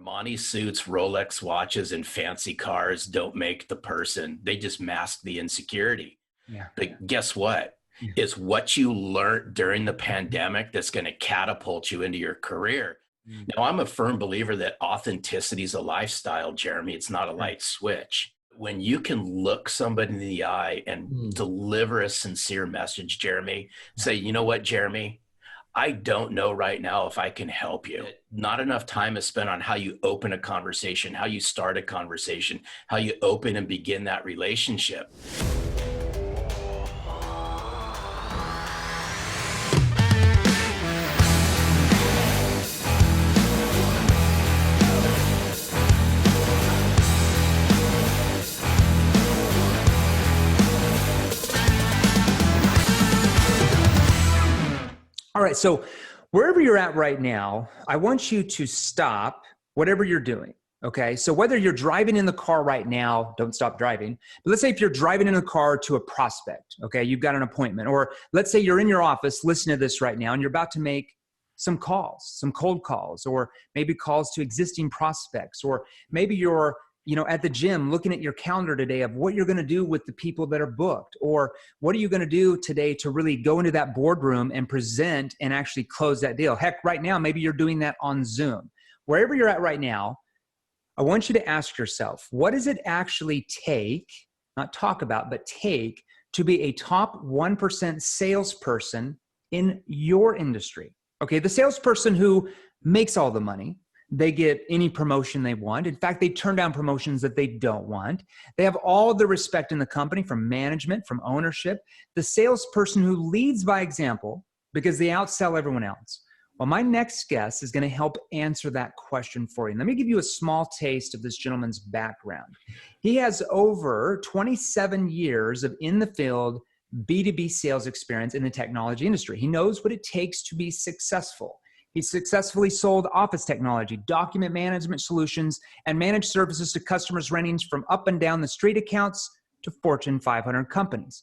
Armani suits, Rolex watches, and fancy cars don't make the person. They just mask the insecurity. Yeah. But guess what? Yeah. It's what you learned during the pandemic that's going to catapult you into your career. Now, I'm a firm believer that authenticity is a lifestyle, Jeremy. It's not a light switch. When you can look somebody in the eye and deliver a sincere message, Jeremy, say, you know what, Jeremy? I don't know right now if I can help you. Not enough time is spent on how you open a conversation, how you start a conversation, how you open and begin that relationship. All right. So wherever you're at right now, I want you to stop whatever you're doing. Okay. So whether you're driving in the car right now, don't stop driving. But let's say if you're driving in a car to a prospect, okay, you've got an appointment, or let's say you're in your office listening to this right now and you're about to make some calls, some cold calls, or maybe calls to existing prospects, or maybe you're at the gym looking at your calendar today of what you're going to do with the people that are booked, or what are you going to do today to really go into that boardroom and present and actually close that deal. Heck, right now, maybe you're doing that on Zoom. Wherever you're at right now, I want you to ask yourself, what does it actually take, not talk about, but take to be a top 1% salesperson in your industry? Okay, the salesperson who makes all the money, they get any promotion they want. In fact, they turn down promotions that they don't want. They have all the respect in the company from management, from ownership. The salesperson who leads by example because they outsell everyone else. Well, my next guest is going to help answer that question for you. And let me give you a small taste of this gentleman's background. He has over 27 years of in the field B2B sales experience in the technology industry. He knows what it takes to be successful. He successfully sold office technology, document management solutions, and managed services to customers ranging from up and down the street accounts to Fortune 500 companies.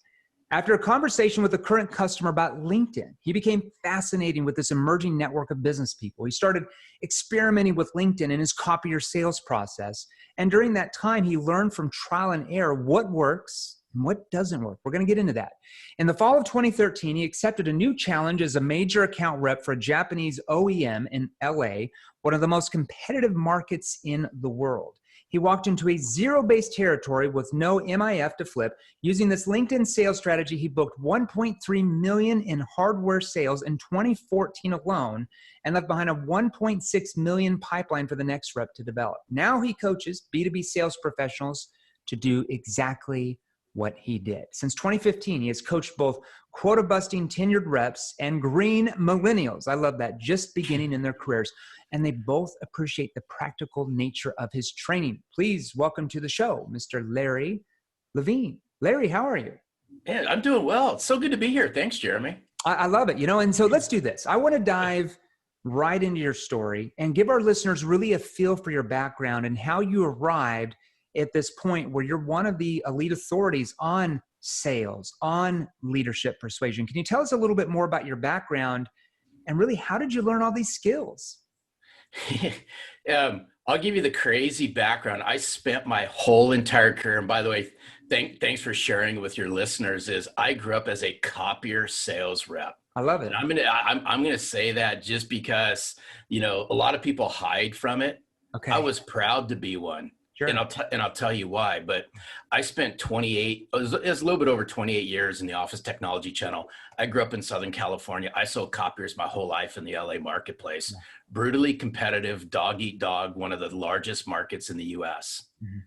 After a conversation with a current customer about LinkedIn, he became fascinated with this emerging network of business people. He started experimenting with LinkedIn in his copier sales process. And during that time, he learned from trial and error what works and what doesn't work. We're going to get into that. In the fall of 2013, he accepted a new challenge as a major account rep for a Japanese OEM in LA, one of the most competitive markets in the world. He walked into a zero-based territory with no MIF to flip. Using this LinkedIn sales strategy, he booked $1.3 million in hardware sales in 2014 alone and left behind a $1.6 million pipeline for the next rep to develop. Now he coaches B2B sales professionals to do exactly what he did. Since 2015, he has coached both quota-busting tenured reps and green millennials. I love that, just beginning in their careers. And they both appreciate the practical nature of his training. Please welcome to the show, Mr. Larry Levine. Larry, how are you? Man, I'm doing well. It's so good to be here. Thanks, Jeremy. I love it. And so let's do this. I want to dive right into your story and give our listeners really a feel for your background and how you arrived at this point where you're one of the elite authorities on sales, on leadership persuasion. Can you tell us a little bit more about your background and really how did you learn all these skills? I'll give you the crazy background. I spent my whole entire career, and by the way, thanks for sharing with your listeners, is I grew up as a copier sales rep. I love it. And I'm gonna say that just because, a lot of people hide from it. Okay. I was proud to be one. Sure. And I'll tell you why, but I spent it was a little bit over 28 years in the office technology channel. I grew up in Southern California. I sold copiers my whole life in the LA marketplace. Yeah. Brutally competitive, dog eat dog, one of the largest markets in the US. Mm-hmm.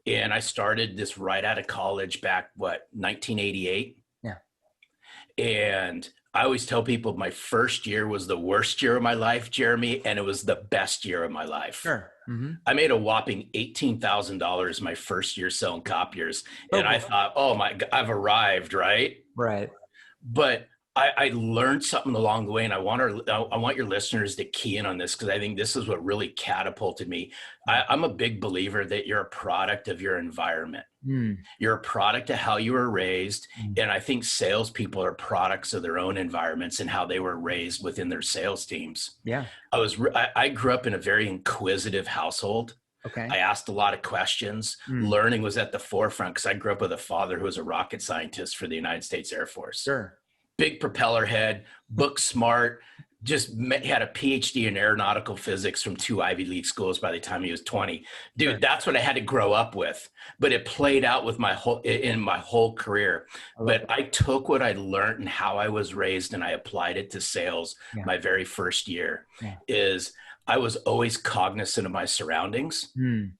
And I started this right out of college back, 1988? Yeah. And I always tell people my first year was the worst year of my life, Jeremy, and it was the best year of my life. Sure. Mm-hmm. I made a whopping $18,000 my first year selling copiers. And I thought, oh my God, I've arrived, right? Right. But I learned something along the way, and I want your listeners to key in on this because I think this is what really catapulted me. I'm a big believer that you're a product of your environment. Mm, You're a product of how you were raised, mm, and I think salespeople are products of their own environments and how they were raised within their sales teams. yeah. I grew up in a very inquisitive household. Okay. I asked a lot of questions. Mm, Learning was at the forefront because I grew up with a father who was a rocket scientist for the United States Air Force. sure. Big propeller head, book smart, had a PhD in aeronautical physics from 2 Ivy League schools by the time he was 20. Sure. Dude, that's what I had to grow up with. But it played out with in my whole career. I love But it. I took what I learned and how I was raised and I applied it to sales Yeah. my very first year. Yeah. Is I was always cognizant of my surroundings. Mm,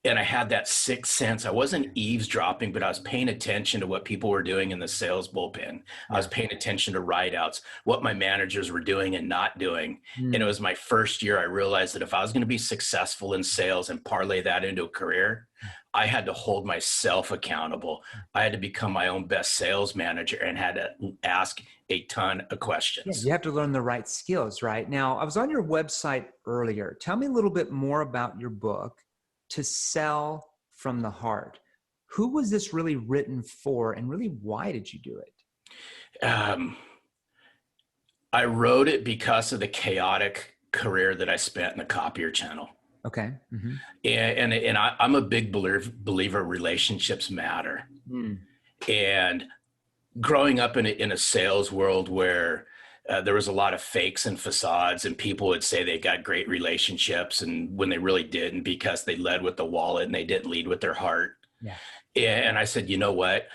And I had that sixth sense. I wasn't eavesdropping, but I was paying attention to what people were doing in the sales bullpen. I was yeah. paying attention to write outs, what my managers were doing and not doing. And it Mm, was my first year I realized that if I was going to be successful in sales and parlay that into a career, I had to hold myself accountable. I had to become my own best sales manager and had to ask a ton of yeah. questions. You have to learn the right skills, right? Now, I was on your website earlier. Tell me a little bit more about your book, To Sell from the Heart. Who was this really written for, and really why did you do it? Um, I wrote it because of the chaotic career that I spent in the copier channel. Okay. Mm-hmm. I'm a big believer relationships matter. Mm, And growing up in a sales world where there was a lot of fakes and facades, and people would say they got great relationships, and when they really didn't, because they led with the wallet and they didn't lead with their heart. yeah. And I said, you know what?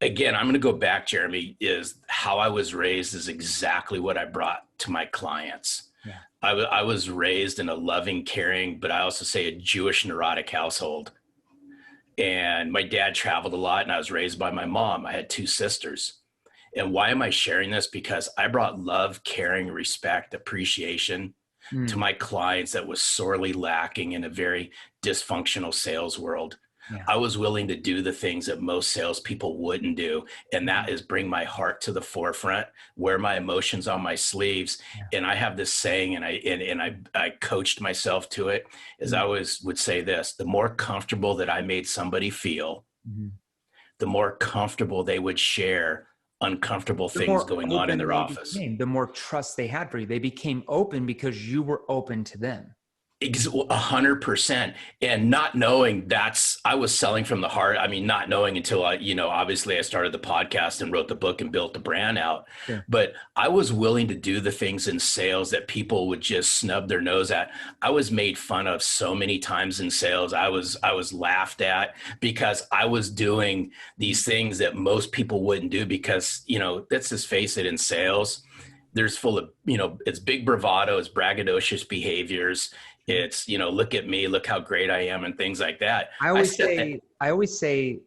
Again, I'm going to go back, Jeremy, is how I was raised is exactly what I brought to my clients. Yeah. I was raised in a loving, caring, but I also say a Jewish neurotic household. And my dad traveled a lot, and I was raised by my mom. I had 2 sisters. And why am I sharing this? Because I brought love, caring, respect, appreciation to Mm, my clients that was sorely lacking in a very dysfunctional sales world. yeah. I was willing to do the things that most salespeople wouldn't do. And that Mm, is bring my heart to the forefront, wear my emotions on my sleeves. yeah. And I have this saying, and I coached myself to it, is I Mm, always would say this: the more comfortable that I made somebody feel, mhm. the more comfortable they would share uncomfortable The things more going on in open their they office. became, the more trust they had for you. They became open because you were open to them. 100%. And not knowing I was selling from the heart. I mean, not knowing until obviously I started the podcast and wrote the book and built the brand out. Sure. But I was willing to do the things in sales that people would just snub their nose at. I was made fun of so many times in sales. I was laughed at because I was doing these things that most people wouldn't do because, let's just face it, in sales, there's full of, it's big bravado, it's braggadocious behaviors. It's, look at me, look how great I am, and things like that. I always say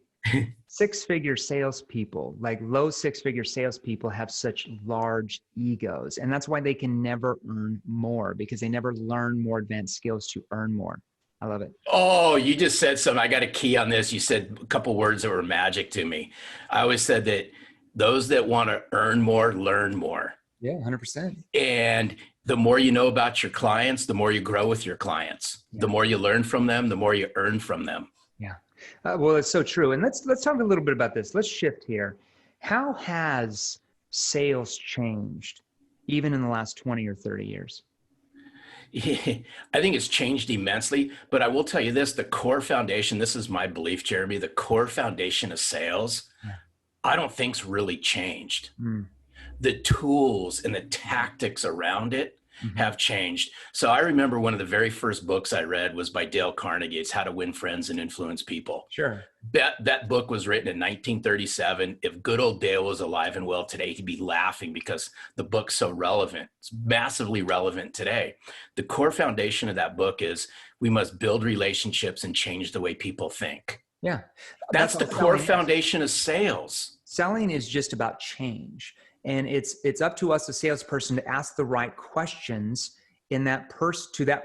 six-figure salespeople, like low six-figure salespeople, have such large egos. And that's why they can never earn more, because they never learn more advanced skills to earn more. I love it. Oh, you just said something. I got a key on this. You said a couple words that were magic to me. I always said that those that want to earn more, learn more. Yeah, 100%. And the more you know about your clients, the more you grow with your clients. The Yeah. more you learn from them, the more you earn from them. Yeah. Well, it's so true. And let's talk a little bit about this. Let's shift here. How has sales changed even in the last 20 or 30 years? I think it's changed immensely, but I will tell you this, the core foundation, this is my belief, Jeremy, the core foundation of sales, Yeah. I don't think's really changed. Mm, The tools and the tactics around it mhm. have changed. So I remember one of the very first books I read was by Dale Carnegie. It's How to Win Friends and Influence People. Sure. That book was written in 1937. If good old Dale was alive and well today, he'd be laughing because the book's so relevant. It's massively relevant today. The core foundation of that book is we must build relationships and change the way people think. Yeah. That's the all core selling is. foundation of sales. Selling is just about change. And it's up to us, the salesperson, to ask the right questions to that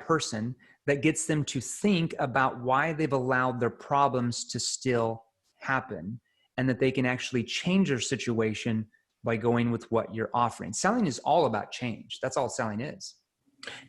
person that gets them to think about why they've allowed their problems to still happen, and that they can actually change their situation by going with what you're offering. Selling is all about change. That's all selling is.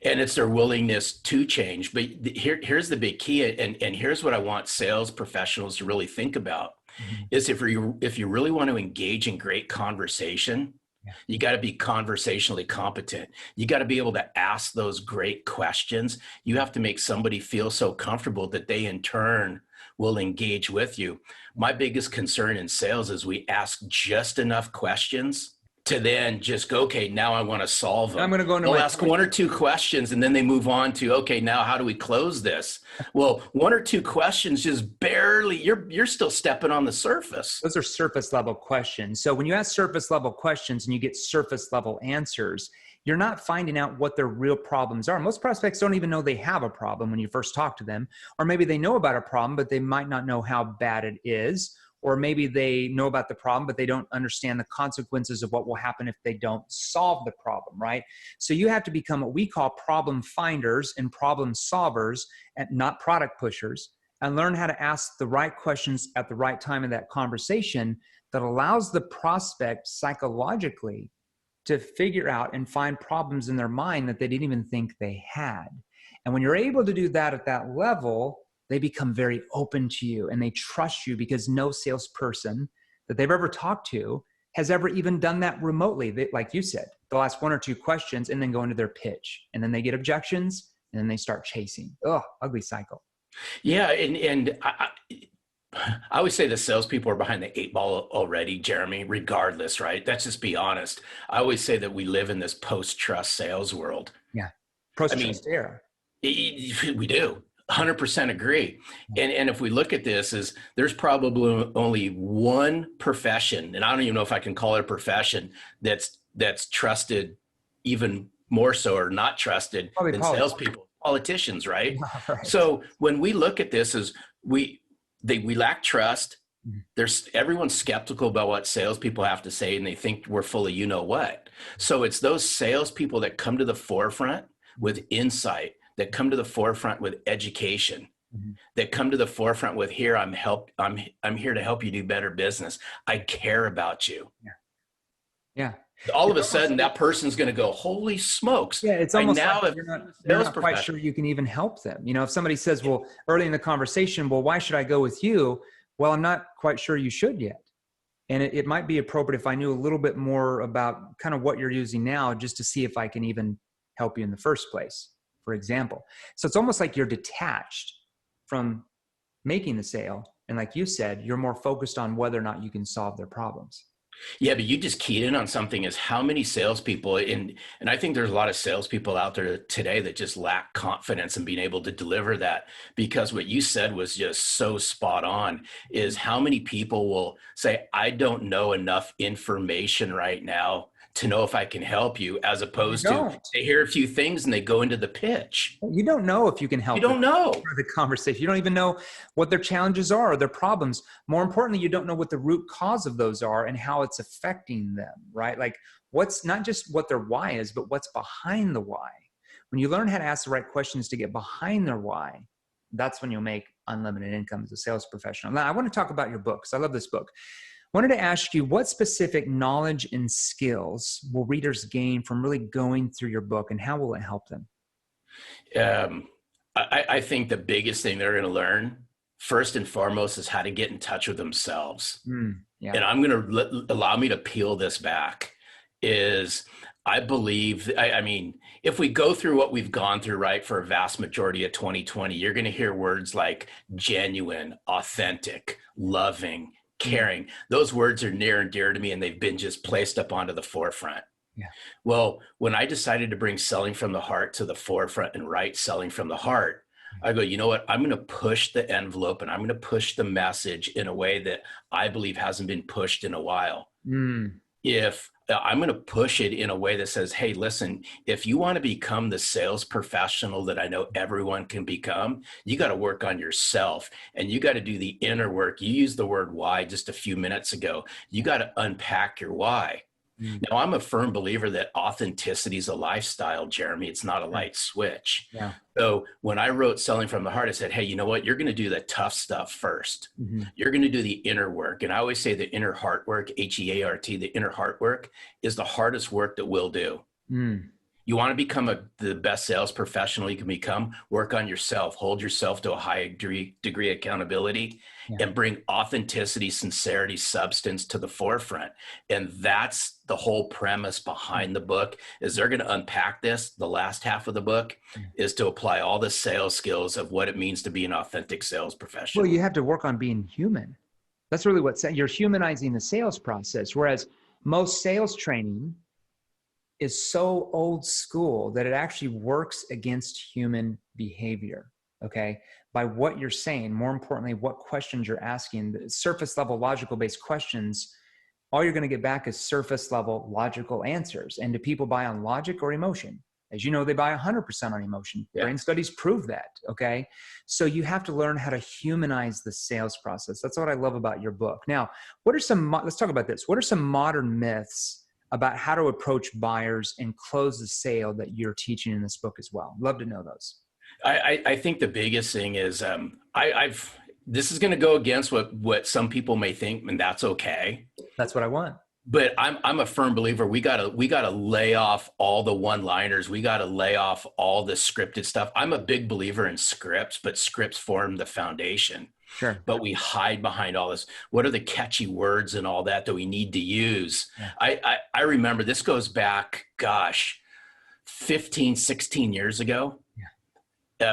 And it's their willingness to change. But here's the big key, and here's what I want sales professionals to really think about, Mhm. is if you really want to engage in great conversation, Yeah. you got to be conversationally competent. You got to be able to ask those great questions. You have to make somebody feel so comfortable that they in turn will engage with you. My biggest concern in sales is we ask just enough questions to then just go, okay, now I want to solve I'm them. going to go into They'll my ask one or two questions and then they move on to, okay, now how do we close this? Well, one or two questions just barely, you're still stepping on the surface. Those are surface level questions. So when you ask surface level questions and you get surface level answers, you're not finding out what their real problems are. Most prospects don't even know they have a problem when you first talk to them, or maybe they know about a problem, but they might not know how bad it is. Or maybe they know about the problem, but they don't understand the consequences of what will happen if they don't solve the problem, right? So you have to become what we call problem finders and problem solvers, and not product pushers, and learn how to ask the right questions at the right time in that conversation that allows the prospect psychologically to figure out and find problems in their mind that they didn't even think they had. And when you're able to do that at that level, they become very open to you and they trust you, because no salesperson that they've ever talked to has ever even done that remotely. Like you said, they'll ask one or two questions and then go into their pitch, and then they get objections and then they start chasing. Oh, ugly cycle. Yeah. And I always say the salespeople are behind the eight ball already, Jeremy, regardless, right? Let's just be honest. I always say that we live in this post-trust sales world. Yeah. I mean, Post-trust era. we do. 100% agree. And if we look at this, is there's probably only one profession, and I don't even know if I can call it a profession, that's trusted even more so, or not trusted, Probably than salespeople, politicians, right? Right. So when we look at this, is we lack trust. Everyone's skeptical about what salespeople have to say, and they think we're full of you know what. So it's those salespeople that come to the forefront with insight, that come to the forefront with education, that come to the forefront with, here, I'm here to help you do better business. I care about you. Yeah. All of a sudden, that person's going to go, holy smokes. Yeah, it's almost now like you're not quite sure you can even help them. You know, if somebody says, well, early in the conversation, well, why should I go with you? Well, I'm not quite sure you should yet. And it might be appropriate if I knew a little bit more about kind of what you're using now, just to see if I can even help you in the first place, for example. So it's almost like you're detached from making the sale. And like you said, you're more focused on whether or not you can solve their problems. Yeah, but you just keyed in on something, is how many salespeople, and I think there's a lot of salespeople out there today that just lack confidence in being able to deliver that, because what you said was just so spot on, is how many people will say, I don't know enough information right now to know if I can help you, as opposed to they hear a few things and they go into the pitch. You don't know if you can help. You don't know the conversation. You don't even know what their challenges are or their problems. More importantly, you don't know what the root cause of those are and how it's affecting them, right? Like, what's not just what their why is, but what's behind the why. When you learn how to ask the right questions to get behind their why, that's when you'll make unlimited income as a sales professional. Now, I want to talk about your book, because I love this book. Wanted to ask you, what specific knowledge and skills will readers gain from really going through your book, and how will it help them? I think the biggest thing they're going to learn, first and foremost, is how to get in touch with themselves. Yeah. And I'm going to allow me to peel this back. Is I believe, I mean, if we go through what we've gone through, right, for a vast majority of 2020, you're going to hear words like genuine, authentic, loving, caring. Those words are near and dear to me, and they've been just placed up onto the forefront. Yeah. Well, when I decided to bring selling from the heart to the forefront and write selling from the heart, I go, you know what? I'm going to push the envelope, and I'm going to push the message in a way that I believe hasn't been pushed in a while. If I'm going to push it in a way that says, hey, listen, if you want to become the sales professional that I know everyone can become, you got to work on yourself, and you got to do the inner work. You used the word why just a few minutes ago. You got to unpack your why. Mm. Now, I'm a firm believer that authenticity is a lifestyle, Jeremy. It's not a Yeah. light switch. Yeah. So when I wrote Selling from the Heart, I said, hey, you know what? You're going to do the tough stuff first. Hmm. You're going to do the inner work. And I always say the inner heart work, HEART, the inner heart work is the hardest work that we'll do. Mm. You want to become the best sales professional you can become, work on yourself, hold yourself to a high degree of accountability, Yeah. and bring authenticity, sincerity, substance to the forefront. And that's the whole premise behind the book. Is they're going to unpack this. The last half of the book is to apply all the sales skills of what it means to be an authentic sales professional. Well, you have to work on being human. That's really you're humanizing the sales process. Whereas most sales training is so old school that it actually works against human behavior, okay? By what you're saying, more importantly, what questions you're asking, the surface level logical based questions, all you're gonna get back is surface level logical answers. And do people buy on logic or emotion? As you know, they buy 100% on emotion. Yeah. Brain studies prove that, okay? So you have to learn how to humanize the sales process. That's what I love about your book. Now, let's talk about this. What are some modern myths about how to approach buyers and close the sale that you're teaching in this book as well? Love to know those. I think the biggest thing is this is going to go against what some people may think, and that's okay. That's what I want. But I'm a firm believer. We gotta lay off all the one-liners. We gotta lay off all the scripted stuff. I'm a big believer in scripts, but scripts form the foundation. Sure. But we hide behind all this. What are the catchy words and all that we need to use? Yeah. I remember this goes back, 15, 16 years ago.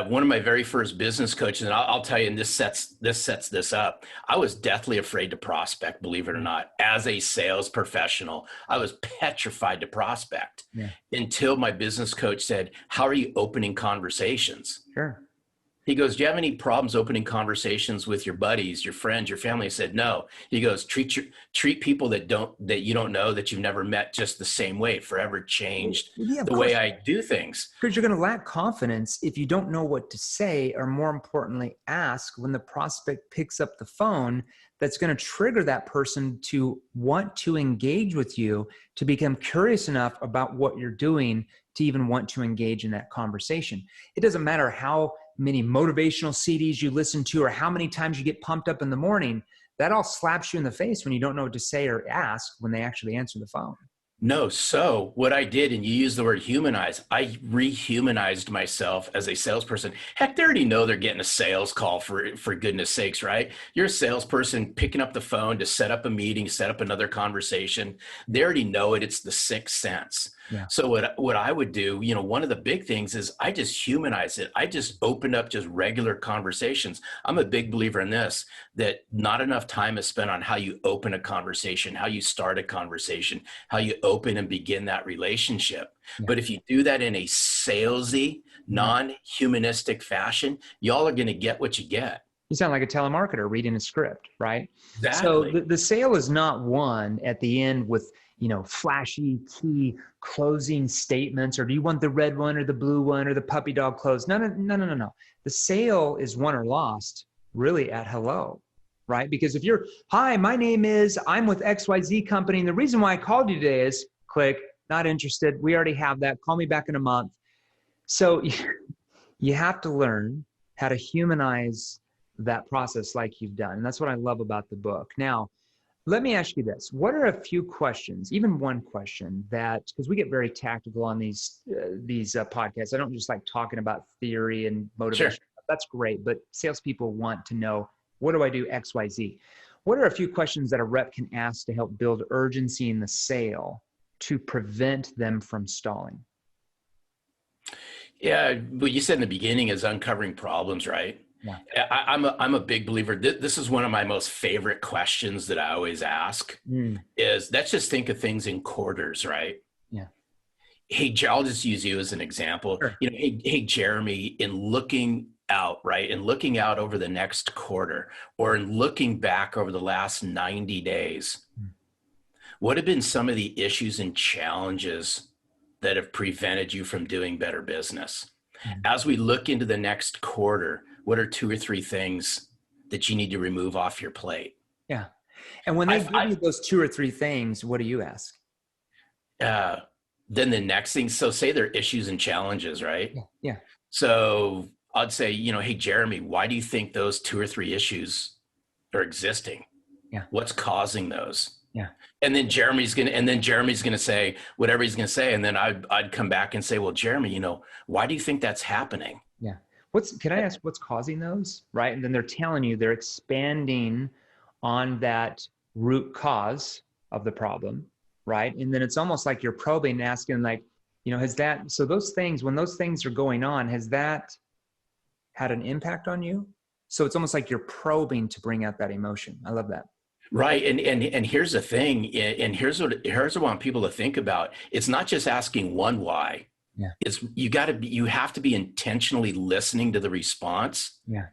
One of my very first business coaches, and I'll tell you, and this sets this up. I was deathly afraid to prospect, believe it or not. As a sales professional, I was petrified to prospect until my business coach said, "How are you opening conversations?" Sure. He goes, "Do you have any problems opening conversations with your buddies, your friends, your family?" I said, "No." He goes, treat people that you don't know, that you've never met, just the same way. It forever changed the way I do things. Because you're going to lack confidence if you don't know what to say, or more importantly, ask when the prospect picks up the phone. That's going to trigger that person to want to engage with you, to become curious enough about what you're doing to even want to engage in that conversation. It doesn't matter how many motivational CDs you listen to or how many times you get pumped up in the morning. That all slaps you in the face when you don't know what to say or ask when they actually answer the phone. No. So what I did, and you use the word humanize, I rehumanized myself as a salesperson. Heck, they already know they're getting a sales call, for goodness sakes, right? You're a salesperson picking up the phone to set up a meeting, set up another conversation. They already know it. It's the sixth sense. Yeah. So what I would do, one of the big things is I just humanize it. I just opened up just regular conversations. I'm a big believer in this, that not enough time is spent on how you open a conversation, how you start a conversation, how you open and begin that relationship. Yeah. But if you do that in a salesy, non-humanistic fashion, y'all are going to get what you get. You sound like a telemarketer reading a script, right? Exactly. So the sale is not won at the end with, flashy key closing statements, or do you want the red one or the blue one or the puppy dog close? No. The sale is won or lost really at hello, right? Because if you're, "Hi, my name is, I'm with XYZ company, and the reason why I called you today is," click, "not interested. We already have that. Call me back in a month." So you have to learn how to humanize that process like you've done. And that's what I love about the book. Now, let me ask you this. What are a few questions, even one question that, because we get very tactical on these podcasts. I don't just like talking about theory and motivation. Sure. That's great. But salespeople want to know, what do I do X, Y, Z? What are a few questions that a rep can ask to help build urgency in the sale to prevent them from stalling? Yeah, what you said in the beginning is uncovering problems, right? Yeah. I'm a big believer. This is one of my most favorite questions that I always ask is, let's just think of things in quarters, right? Yeah. Hey, I'll just use you as an example. Sure. Hey, Jeremy, in looking out, right? And looking out over the next quarter, or in looking back over the last 90 days, what have been some of the issues and challenges that have prevented you from doing better business? As we look into the next quarter, what are 2 or 3 things that you need to remove off your plate? Yeah. And when they give you those 2 or 3 things, what do you ask? uh, then the next thing, so say there are issues and challenges, right? Yeah. Yeah. So I'd say, hey, Jeremy, why do you think those two or three issues are existing? Yeah. What's causing those? Yeah. And then Jeremy's gonna say whatever he's gonna say, and then I'd come back and say, well, Jeremy, why do you think that's happening? Yeah. Can I ask what's causing those? Right. And then they're telling you, they're expanding on that root cause of the problem. Right. And then it's almost like you're probing and asking, like, so those things, when those things are going on, has that had an impact on you? So it's almost like you're probing to bring out that emotion. I love that. Right. And here's the thing, and here's what I want people to think about. It's not just asking one why. Yeah. It's you have to be intentionally listening to the response. Yeah.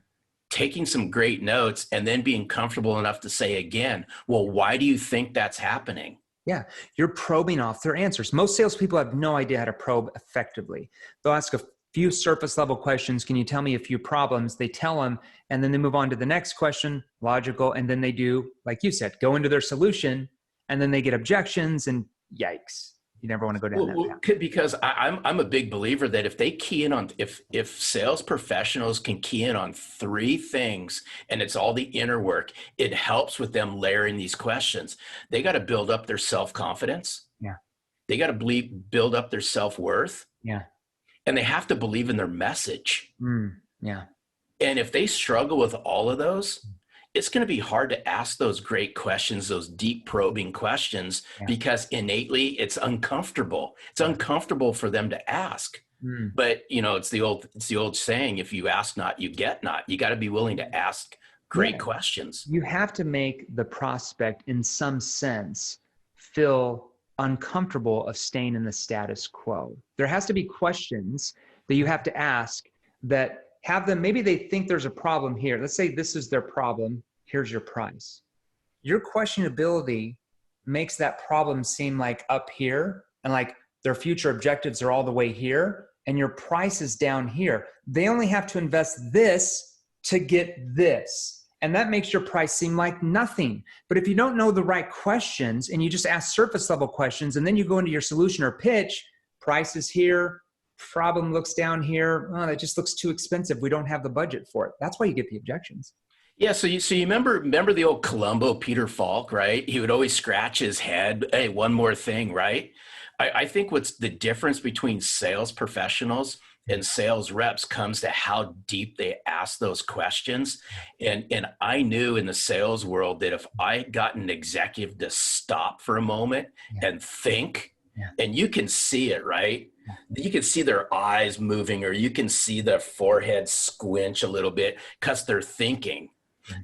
Taking some great notes, and then being comfortable enough to say again, well, why do you think that's happening? Yeah. You're probing off their answers. Most salespeople have no idea how to probe effectively. They'll ask a few surface level questions. Can you tell me a few problems? They tell them, and then they move on to the next question, logical. And then they do, like you said, go into their solution, and then they get objections, and yikes. You never want to go down that path. Because I'm a big believer that if they key in on, if sales professionals can key in on three things, and it's all the inner work, it helps with them layering these questions. They got to build up their self-confidence. Yeah. They got to build up their self-worth. Yeah. And they have to believe in their message. Yeah. And if they struggle with all of those, it's going to be hard to ask those great questions, those deep probing questions, because innately it's uncomfortable. It's uncomfortable for them to ask. But it's the old saying, if you ask not, you get not. You got to be willing to ask great questions. You have to make the prospect, in some sense, feel uncomfortable of staying in the status quo. There has to be questions that you have to ask that have them, maybe they think there's a problem here. Let's say this is their problem. Here's your price. Your questionability makes that problem seem like up here, and like their future objectives are all the way here, and your price is down here. They only have to invest this to get this. And that makes your price seem like nothing. But if you don't know the right questions and you just ask surface level questions, and then you go into your solution or pitch, price is here, problem looks down here. Oh, that just looks too expensive. We don't have the budget for it. That's why you get the objections. Yeah. So you remember the old Columbo, Peter Falk, right? He would always scratch his head. Hey, one more thing, right? I think what's the difference between sales professionals and sales reps comes to how deep they ask those questions. And I knew in the sales world that if I got an executive to stop for a moment and think, and you can see it, right? You can see their eyes moving, or you can see their forehead squinch a little bit because they're thinking.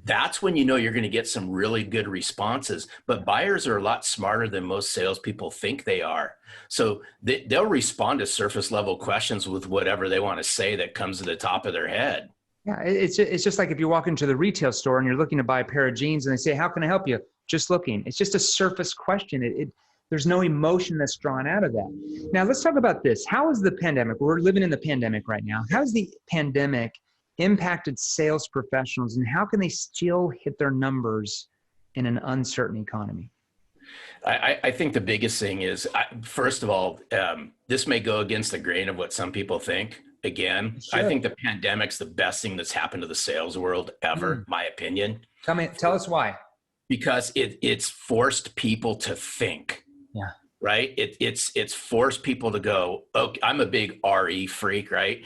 That's when you know you're going to get some really good responses. But buyers are a lot smarter than most salespeople think they are. So they'll respond to surface level questions with whatever they want to say that comes to the top of their head. Yeah, it's just like if you walk into the retail store and you're looking to buy a pair of jeans and they say, how can I help you? Just looking. It's just a surface question. There's no emotion that's drawn out of that. Now, let's talk about this. How is the pandemic? We're living in the pandemic right now. How has the pandemic impacted sales professionals, and how can they still hit their numbers in an uncertain economy? I think the biggest thing is, first of all, this may go against the grain of what some people think. Again, I think the pandemic's the best thing that's happened to the sales world ever, my opinion. Tell us why. Because it's forced people to think. Yeah. Right. It's forced people to go, okay, I'm a big RE freak, right?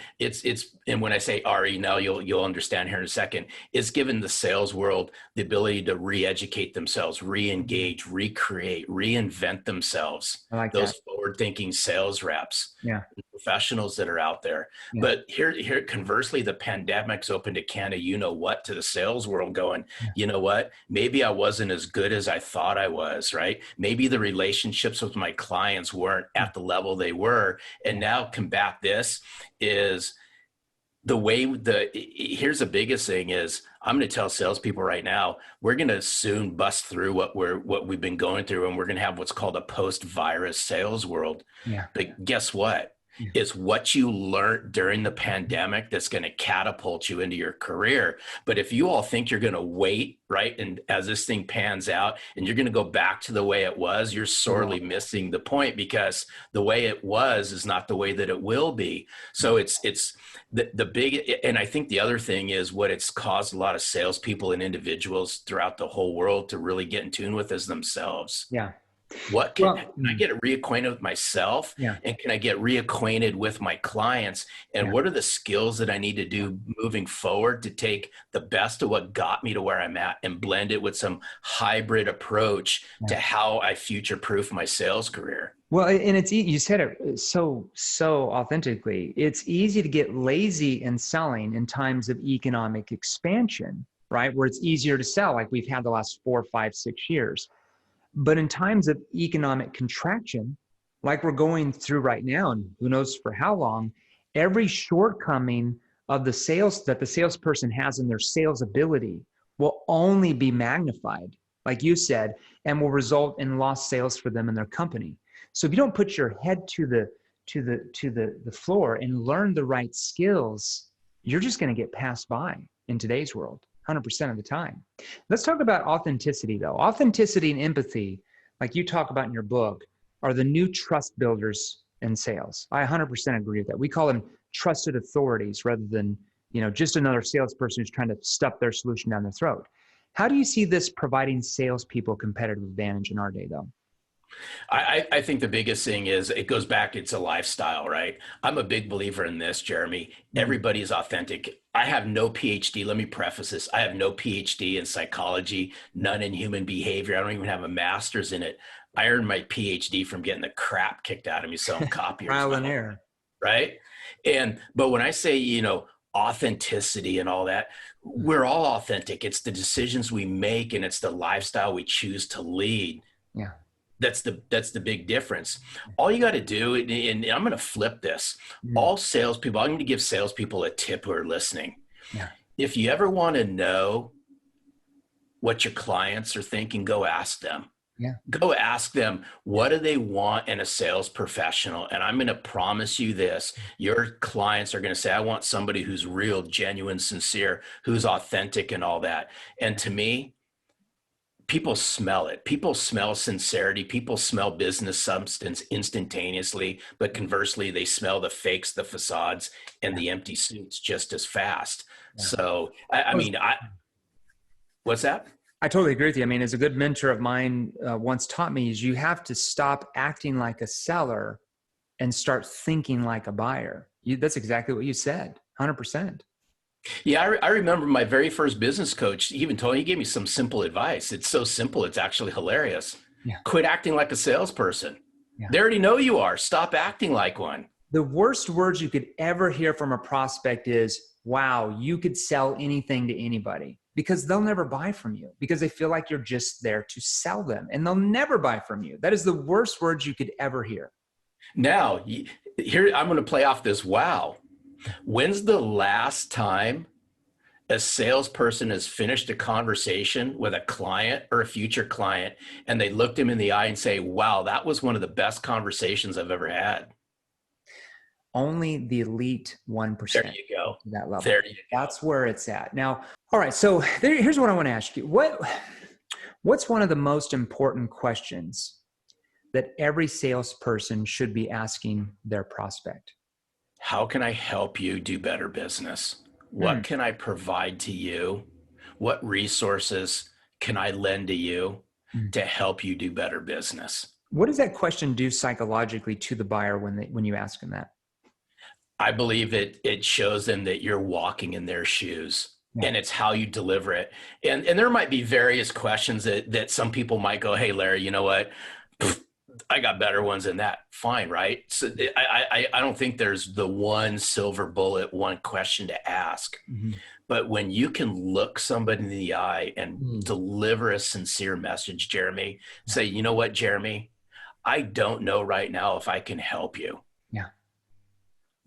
And when I say RE now, you'll understand here in a second, it's given the sales world the ability to re-educate themselves, re-engage, recreate, reinvent themselves. I like those that. forward-thinking sales reps, professionals that are out there. Yeah. But here, conversely, the pandemic's opened a can of you-know-what to the sales world going, you know what? Maybe I wasn't as good as I thought I was, right? Maybe the relationships with my clients weren't at the level they were. And now combat this is here's the biggest thing is, I'm going to tell salespeople right now, we're going to soon bust through what we've been going through, and we're going to have what's called a post-virus sales world. Yeah. But guess what? Yeah. is what you learned during the pandemic that's going to catapult you into your career. But if you all think you're going to wait, right, and as this thing pans out and you're going to go back to the way it was, you're sorely missing the point, because the way it was is not the way that it will be. So it's the big, and I think the other thing is what it's caused a lot of salespeople and individuals throughout the whole world to really get in tune with is themselves. Yeah. What can I get reacquainted with myself? Yeah. And can I get reacquainted with my clients? And Yeah. what are the skills that I need to do moving forward to take the best of what got me to where I'm at and blend it with some hybrid approach to how I future-proof my sales career? Well, and it's, you said it so authentically. It's easy to get lazy in selling in times of economic expansion, right? Where it's easier to sell, like we've had the last 4, 5, 6 years. But in times of economic contraction, like we're going through right now, and who knows for how long, every shortcoming of the sales that the salesperson has in their sales ability will only be magnified, like you said, and will result in lost sales for them and their company. So if you don't put your head to the floor and learn the right skills, you're just going to get passed by in today's world 100% of the time. Let's talk about authenticity, though. Authenticity and empathy, like you talk about in your book, are the new trust builders in sales. I 100% agree with that. We call them trusted authorities rather than, just another salesperson who's trying to stuff their solution down their throat. How do you see this providing salespeople competitive advantage in our day, though? I think the biggest thing is it goes back, it's a lifestyle, right? I'm a big believer in this, Jeremy. Everybody is authentic. I have no PhD. Let me preface this. I have no PhD in psychology, none in human behavior. I don't even have a master's in it. I earned my PhD from getting the crap kicked out of me selling copiers. Trial and error. Right? But when I say, authenticity and all that, we're all authentic. It's the decisions we make and it's the lifestyle we choose to lead. Yeah. That's the big difference. All you got to do, and I'm going to flip this. All salespeople, I'm going to give salespeople a tip who are listening. Yeah. If you ever want to know what your clients are thinking, go ask them. Yeah. Go ask them, what do they want in a sales professional? And I'm going to promise you this, your clients are going to say, I want somebody who's real, genuine, sincere, who's authentic and all that. And to me, people smell it. People smell sincerity. People smell business substance instantaneously, but conversely, they smell the fakes, the facades, and the empty suits just as fast. Yeah. So, what's that? I totally agree with you. I mean, as a good mentor of mine once taught me, is you have to stop acting like a seller and start thinking like a buyer. That's exactly what you said, 100%. Yeah, I remember my very first business coach, he gave me some simple advice. It's so simple, it's actually hilarious. Yeah. Quit acting like a salesperson. Yeah. They already know you are. Stop acting like one. The worst words you could ever hear from a prospect is, wow, you could sell anything to anybody, because they'll never buy from you because they feel like you're just there to sell them and they'll never buy from you. That is the worst words you could ever hear. Now, here, I'm going to play off this. Wow. When's the last time a salesperson has finished a conversation with a client or a future client and they looked him in the eye and say, wow, that was one of the best conversations I've ever had? Only the elite 1%. There you go. That level. There you go. That's where it's at. Now, all right. So here's what I want to ask you. What's one of the most important questions that every salesperson should be asking their prospect? How can I help you do better business? What can I provide to you? What resources can I lend to you to help you do better business? What does that question do psychologically to the buyer when you ask them that? I believe it shows them that you're walking in their shoes. Yeah. And it's how you deliver it. And there might be various questions that some people might go, hey, Larry, you know what? I got better ones than that. Fine, right? So I don't think there's the one silver bullet, one question to ask. Mm-hmm. But when you can look somebody in the eye and deliver a sincere message, Jeremy, say, you know what, Jeremy, I don't know right now if I can help you. Yeah.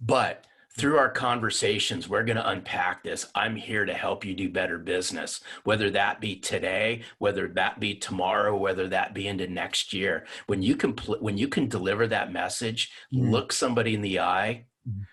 But Through our conversations, we're going to unpack this. I'm here to help you do better business, whether that be today, whether that be tomorrow, whether that be into next year. When you can deliver that message, look somebody in the eye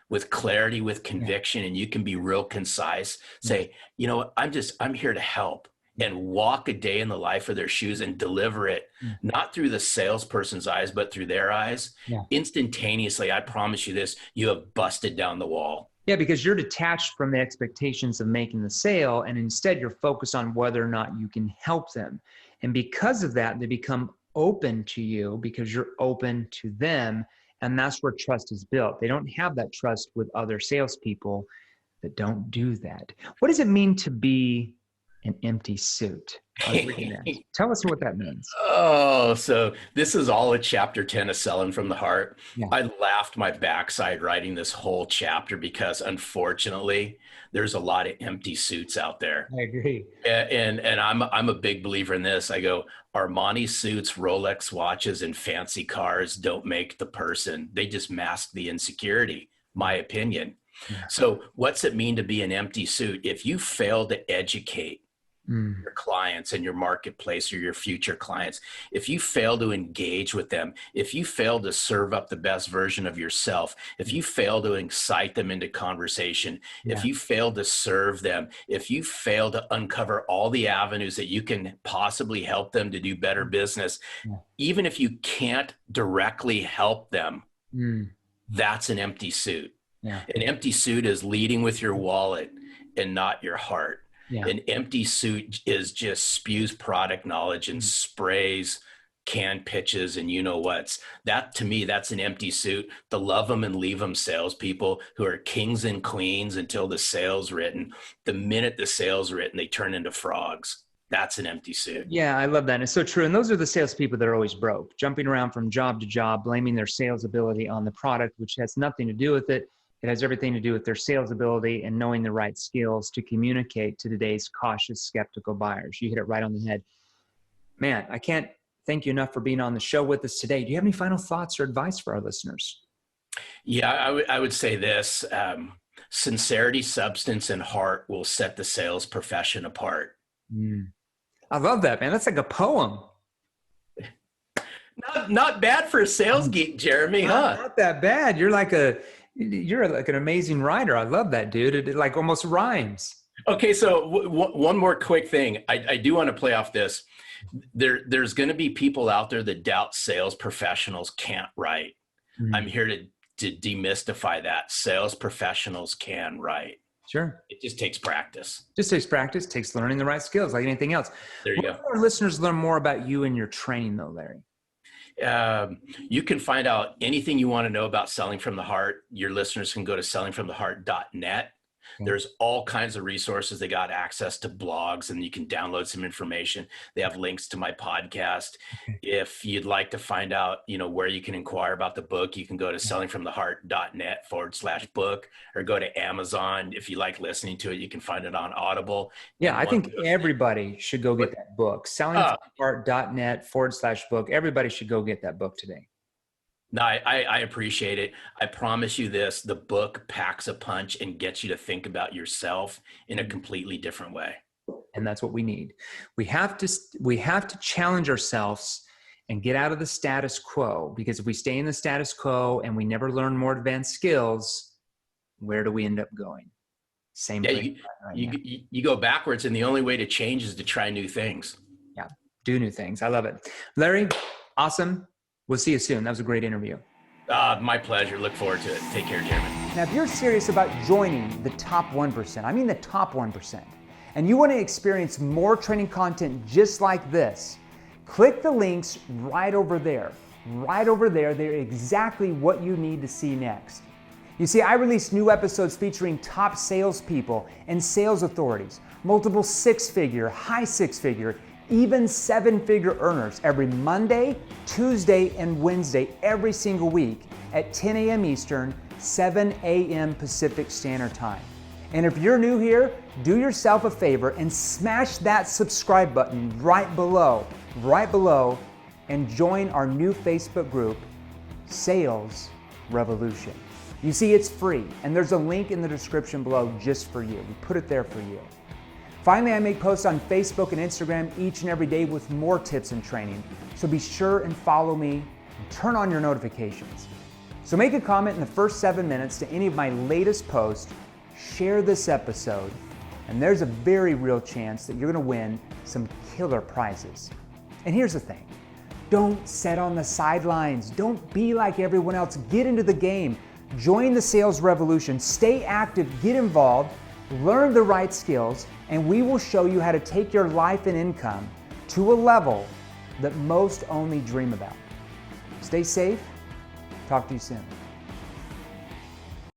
with clarity, with conviction, and you can be real concise. Say, you know, I'm here to help, and walk a day in the life of their shoes and deliver it, not through the salesperson's eyes, but through their eyes. Instantaneously, I promise you this, you have busted down the wall. Yeah, because you're detached from the expectations of making the sale, and instead you're focused on whether or not you can help them. And because of that, they become open to you because you're open to them. And that's where trust is built. They don't have that trust with other salespeople that don't do that. What does it mean to be an empty suit? Tell us what that means. Oh, so this is all a chapter 10 of Selling from the Heart. Yeah. I laughed my backside writing this whole chapter because unfortunately there's a lot of empty suits out there. I agree. And I'm a big believer in this. I go, Armani suits, Rolex watches, and fancy cars don't make the person. They just mask the insecurity, my opinion. Yeah. So what's it mean to be an empty suit? If you fail to educate your clients and your marketplace or your future clients, if you fail to engage with them, if you fail to serve up the best version of yourself, if you fail to incite them into conversation, if you fail to serve them, if you fail to uncover all the avenues that you can possibly help them to do better business, even if you can't directly help them, that's an empty suit. An empty suit is leading with your wallet and not your heart. An empty suit is just spews product knowledge and sprays canned pitches and you know what's. That to me, that's an empty suit. The love them and leave them salespeople who are kings and queens until the sale's written. The minute the sale's written, they turn into frogs. That's an empty suit. Yeah, I love that. And it's so true. And those are the salespeople that are always broke, jumping around from job to job, blaming their sales ability on the product, which has nothing to do with it. It has everything to do with their sales ability and knowing the right skills to communicate to today's cautious, skeptical buyers. You hit it right on the head. Man, I can't thank you enough for being on the show with us today. Do you have any final thoughts or advice for our listeners? Yeah, I would say this. Sincerity, substance, and heart will set the sales profession apart. I love that, man. That's like a poem. Not bad for a sales geek, Jeremy, huh? Not that bad. You're like an amazing writer. I love that, dude. It like almost rhymes. Okay, so one more quick thing. I do want to play off this. There's going to be people out there that doubt sales professionals can't write. I'm here to demystify that. Sales professionals can write. Sure. It just takes practice. Just takes practice, takes learning the right skills like anything else. There you go. How can our listeners learn more about you and your training though, Larry? You can find out anything you want to know about Selling from the Heart. Your listeners can go to sellingfromtheheart.net. There's all kinds of resources. They got access to blogs and you can download some information. They have links to my podcast. If you'd like to find out, where you can inquire about the book, you can go to sellingfromtheheart.net/book or go to Amazon. If you like listening to it, you can find it on Audible. Yeah, I think everybody should go get that book. Sellingfromtheheart.net/book. Everybody should go get that book today. No, I appreciate it. I promise you this, the book packs a punch and gets you to think about yourself in a completely different way. And that's what we need. We have to challenge ourselves and get out of the status quo, because if we stay in the status quo and we never learn more advanced skills, where do we end up going? Same thing. You go backwards, and the only way to change is to try new things. Yeah, do new things. I love it. Larry, awesome. We'll see you soon. That was a great interview. My pleasure. Look forward to it. Take care, Jeremy. Now, if you're serious about joining the top 1%, I mean the top 1%, and you want to experience more training content just like this, click the links right over there. Right over there, they're exactly what you need to see next. You see, I release new episodes featuring top salespeople and sales authorities, multiple six-figure, high six-figure, even seven-figure earners every Monday, Tuesday, and Wednesday every single week at 10 a.m. Eastern, 7 a.m. Pacific Standard Time. And if you're new here, do yourself a favor and smash that subscribe button right below, and join our new Facebook group, Sales Revolution. You see, it's free, and there's a link in the description below just for you. We put it there for you. Finally, I make posts on Facebook and Instagram each and every day with more tips and training, so be sure and follow me and turn on your notifications. So make a comment in the first 7 minutes to any of my latest posts, share this episode, and there's a very real chance that you're gonna win some killer prizes. And here's the thing, don't sit on the sidelines. Don't be like everyone else. Get into the game. Join the sales revolution. Stay active, get involved, learn the right skills, and we will show you how to take your life and income to a level that most only dream about. Stay safe. Talk to you soon.